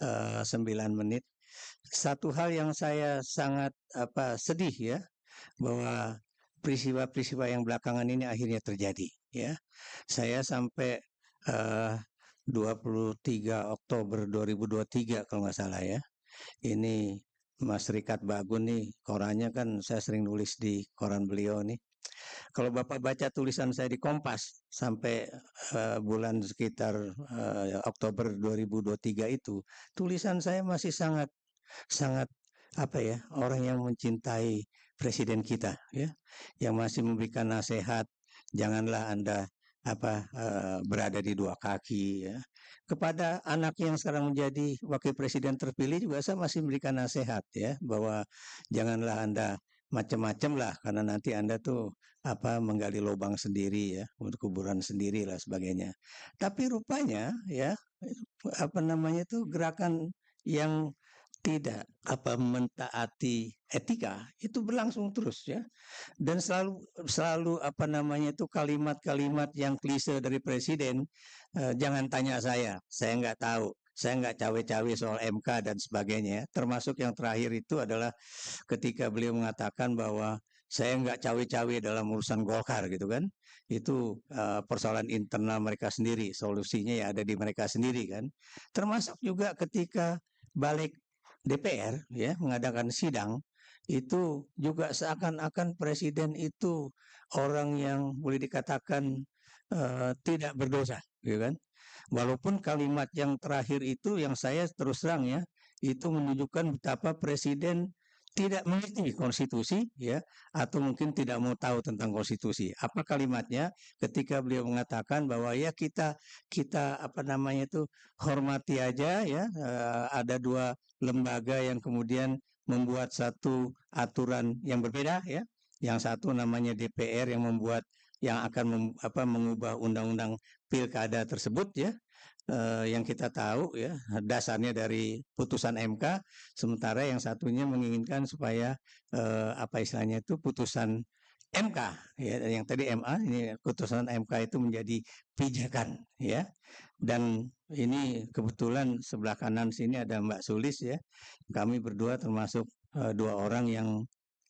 9 menit. Satu hal yang saya sangat sedih ya, bahwa peristiwa-peristiwa yang belakangan ini akhirnya terjadi ya. Saya sampai eh, 23 Oktober 2023 kalau nggak salah ya. Ini Mas Rikat Bagun nih, korannya kan saya sering nulis di koran beliau nih. Kalau Bapak baca tulisan saya di Kompas sampai bulan sekitar Oktober 2023 itu, tulisan saya masih sangat sangat orang yang mencintai presiden kita ya, yang masih memberikan nasihat, janganlah Anda berada di dua kaki ya. Kepada anak yang sekarang menjadi wakil presiden terpilih juga saya masih memberikan nasihat ya, bahwa janganlah Anda macam-macam lah, karena nanti Anda tuh menggali lubang sendiri ya, untuk kuburan sendiri lah sebagainya. Tapi rupanya ya, gerakan yang tidak mentaati etika itu berlangsung terus ya, dan selalu selalu kalimat-kalimat yang klise dari presiden, jangan tanya saya nggak tahu, saya nggak cawe-cawe soal MK dan sebagainya, termasuk yang terakhir itu adalah ketika beliau mengatakan bahwa saya nggak cawe-cawe dalam urusan Golkar gitu kan. Itu persoalan internal mereka sendiri, solusinya ya ada di mereka sendiri kan. Termasuk juga ketika balik DPR ya mengadakan sidang, itu juga seakan-akan presiden itu orang yang boleh dikatakan tidak berdosa gitu kan. Walaupun kalimat yang terakhir itu yang saya terus terang ya, itu menunjukkan betapa presiden tidak mengerti konstitusi ya, atau mungkin tidak mau tahu tentang konstitusi. Apa kalimatnya ketika beliau mengatakan bahwa ya kita kita hormati aja ya, ada dua lembaga yang kemudian membuat satu aturan yang berbeda ya. Yang satu namanya DPR yang membuat, yang akan mengubah undang-undang pilkada tersebut ya, yang kita tahu ya dasarnya dari putusan MK, sementara yang satunya menginginkan supaya istilahnya itu putusan MK ya, yang tadi MA, ini putusan MK itu menjadi pijakan ya. Dan ini kebetulan sebelah kanan sini ada Mbak Sulis ya, kami berdua termasuk dua orang yang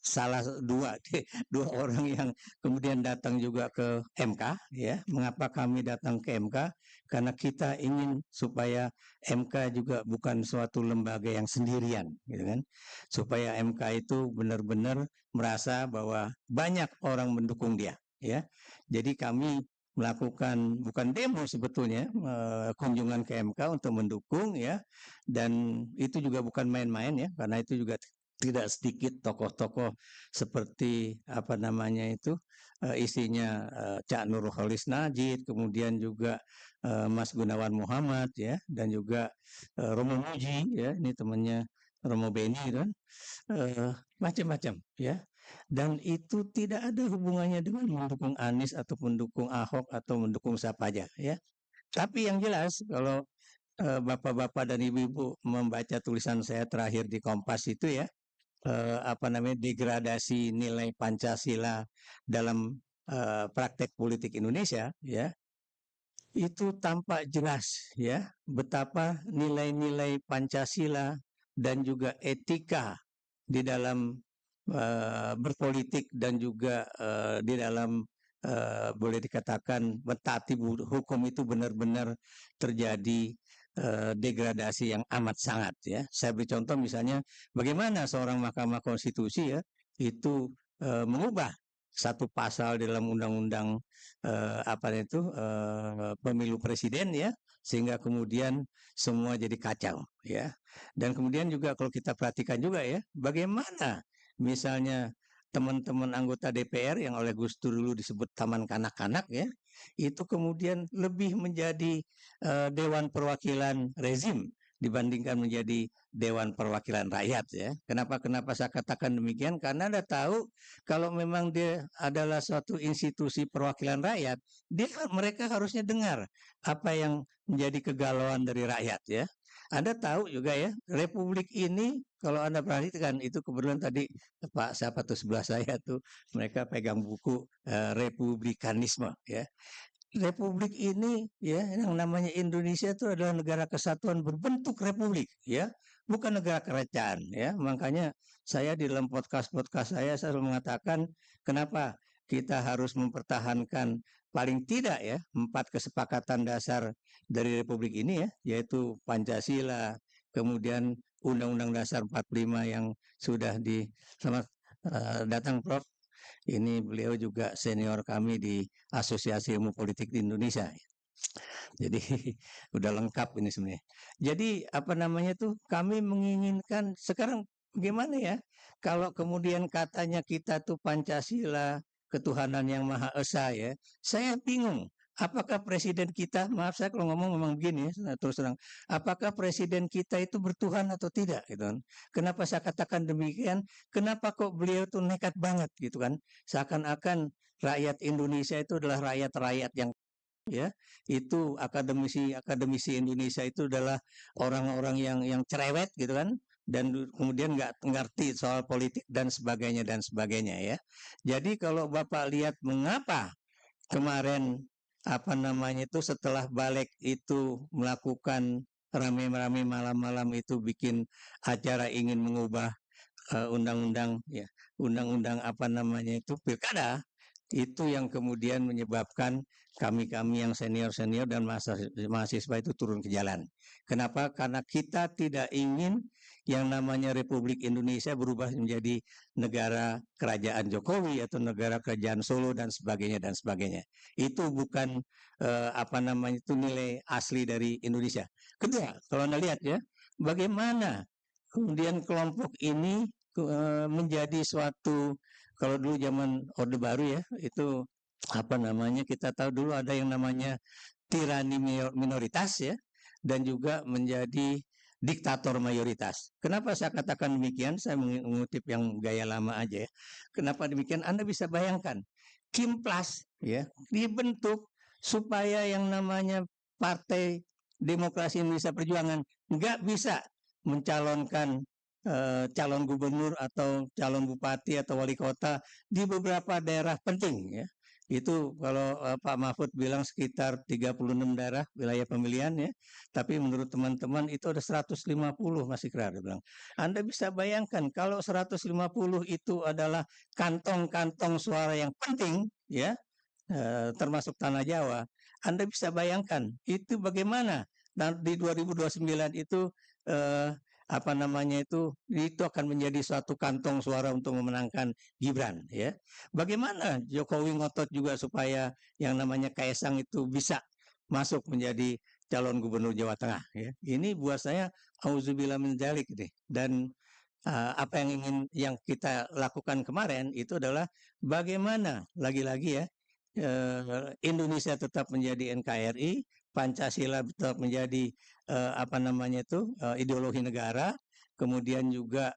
salah dua dua orang yang kemudian datang juga ke MK ya. Mengapa kami datang ke MK? Karena kita ingin supaya MK juga bukan suatu lembaga yang sendirian gitu kan, supaya MK itu benar-benar merasa bahwa banyak orang mendukung dia ya. Jadi kami melakukan bukan demo sebetulnya, kunjungan ke MK untuk mendukung ya, dan itu juga bukan main-main ya, karena itu juga tidak sedikit tokoh-tokoh seperti isinya Cak Nurholis Najid, kemudian juga Mas Gunawan Muhammad ya, dan juga Romo Muji ya, ini temannya Romo Beni kan, macam-macam ya. Dan itu tidak ada hubungannya dengan mendukung Anies atau mendukung Ahok atau mendukung siapa aja ya. Tapi yang jelas kalau bapak-bapak dan ibu-ibu membaca tulisan saya terakhir di Kompas itu ya, degradasi nilai Pancasila dalam praktek politik Indonesia ya, itu tampak jelas ya betapa nilai-nilai Pancasila dan juga etika di dalam berpolitik dan juga di dalam boleh dikatakan mentaati hukum itu benar-benar terjadi degradasi yang amat sangat ya. Saya beri contoh misalnya bagaimana seorang Mahkamah Konstitusi ya itu mengubah satu pasal dalam undang-undang pemilu presiden ya, sehingga kemudian semua jadi kacau ya. Dan kemudian juga kalau kita perhatikan juga ya, bagaimana misalnya teman-teman anggota DPR yang oleh Gus Dur dulu disebut taman kanak-kanak ya, itu kemudian lebih menjadi Dewan Perwakilan Rezim dibandingkan menjadi Dewan Perwakilan Rakyat ya. Kenapa saya katakan demikian? Karena Anda tahu kalau memang dia adalah suatu institusi perwakilan rakyat, mereka harusnya dengar apa yang menjadi kegalauan dari rakyat ya. Anda tahu juga ya, Republik ini kalau Anda perhatikan itu kebetulan tadi Pak siapa tuh sebelah saya tuh mereka pegang buku Republikanisme ya. republik ini ya, yang namanya Indonesia itu adalah negara kesatuan berbentuk republik ya, bukan negara kerajaan ya. Makanya saya di dalam podcast-podcast saya selalu mengatakan kenapa kita harus mempertahankan paling tidak ya 4 kesepakatan dasar dari republik ini ya, yaitu Pancasila, kemudian Undang-Undang Dasar 45 yang sudah selamat datang Prof. Ini beliau juga senior kami di Asosiasi Ilmu Politik di Indonesia. Jadi udah lengkap ini sebenarnya. Jadi apa namanya tuh kami menginginkan sekarang gimana ya kalau kemudian katanya kita tuh Pancasila, ketuhanan yang Maha Esa ya. Saya bingung. Apakah presiden kita, maaf saya kalau ngomong memang begini ya, terus terang, apakah presiden kita itu bertuhan atau tidak gitu kan. Kenapa saya katakan demikian? Kenapa kok beliau tuh nekat banget gitu kan? Seakan-akan rakyat Indonesia itu adalah rakyat-rakyat yang ya, itu akademisi Indonesia itu adalah orang-orang yang cerewet gitu kan, dan kemudian nggak ngerti soal politik dan sebagainya ya. Jadi kalau Bapak lihat mengapa kemarin apa namanya itu setelah balik itu melakukan rame-rame malam-malam itu bikin acara ingin mengubah undang-undang ya, undang-undang apa namanya itu pilkada, itu yang kemudian menyebabkan kami-kami yang senior-senior dan mahasiswa itu turun ke jalan. Kenapa? Karena kita tidak ingin yang namanya Republik Indonesia berubah menjadi negara kerajaan Jokowi atau negara kerajaan Solo dan sebagainya. Itu bukan apa namanya itu nilai asli dari Indonesia. Kedua, kalau Anda lihat ya, bagaimana kemudian kelompok ini menjadi suatu, kalau dulu zaman Orde Baru ya, itu apa namanya, kita tahu dulu ada yang namanya tirani minoritas ya, dan juga menjadi diktator mayoritas. Kenapa saya katakan demikian? Saya mengutip yang gaya lama aja ya. Kenapa demikian? Anda bisa bayangkan, Kimplas ya dibentuk supaya yang namanya Partai Demokrasi Indonesia Perjuangan nggak bisa mencalonkan calon gubernur atau calon bupati atau wali kota di beberapa daerah penting ya. Itu kalau Pak Mahfud bilang sekitar 36 daerah wilayah pemilihan ya. Tapi menurut teman-teman itu ada 150 masih kira dia bilang. Anda bisa bayangkan kalau 150 itu adalah kantong-kantong suara yang penting ya, termasuk Tanah Jawa. Anda bisa bayangkan itu bagaimana di 2029 itu apa namanya itu akan menjadi suatu kantong suara untuk memenangkan Gibran ya. Bagaimana Jokowi ngotot juga supaya yang namanya Kaisang itu bisa masuk menjadi calon gubernur Jawa Tengah ya. Ini buat saya auzubillah min dzalik deh. Dan apa yang kita lakukan kemarin itu adalah bagaimana lagi-lagi ya Indonesia tetap menjadi NKRI, Pancasila tetap menjadi apa namanya itu ideologi negara, kemudian juga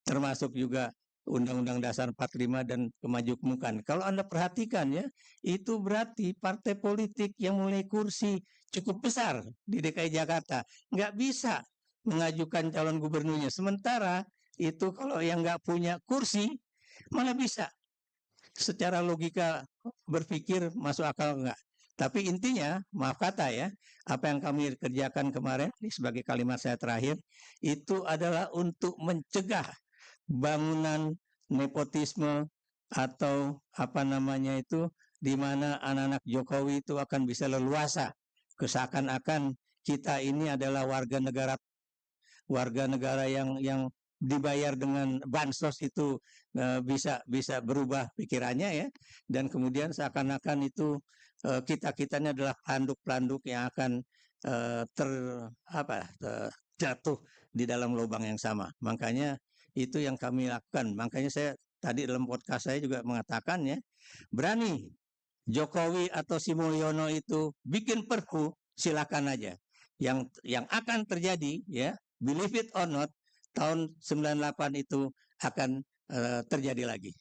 termasuk juga Undang-Undang Dasar 45 dan kemajemukan. Kalau Anda perhatikan ya, itu berarti partai politik yang mulai kursi cukup besar di DKI Jakarta nggak bisa mengajukan calon gubernurnya. Sementara itu kalau yang nggak punya kursi malah bisa. Secara logika berpikir masuk akal enggak. Tapi intinya, maaf kata ya, apa yang kami kerjakan kemarin, ini sebagai kalimat saya terakhir, itu adalah untuk mencegah bangunan nepotisme atau apa namanya itu, di mana anak-anak Jokowi itu akan bisa leluasa. Seakan-akan kita ini adalah warga negara yang dibayar dengan bansos itu bisa berubah pikirannya ya, dan kemudian seakan-akan itu kita-kitanya adalah pelanduk-pelanduk yang akan jatuh di dalam lubang yang sama. Makanya itu yang kami lakukan. Makanya saya tadi dalam podcast saya juga mengatakan ya, berani Jokowi atau Sri Mulyono itu bikin perpu, silakan aja. Yang akan terjadi ya, believe it or not, tahun 98 itu akan terjadi lagi.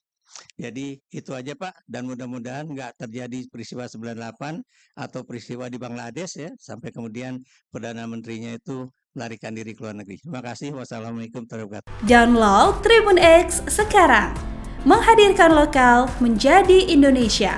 Jadi itu aja Pak, dan mudah-mudahan nggak terjadi peristiwa 98 atau peristiwa di Bangladesh ya, sampai kemudian Perdana Menterinya itu melarikan diri ke luar negeri. Terima kasih. Wassalamualaikum warahmatullahi wabarakatuh. Download Tribun X sekarang, menghadirkan lokal menjadi Indonesia.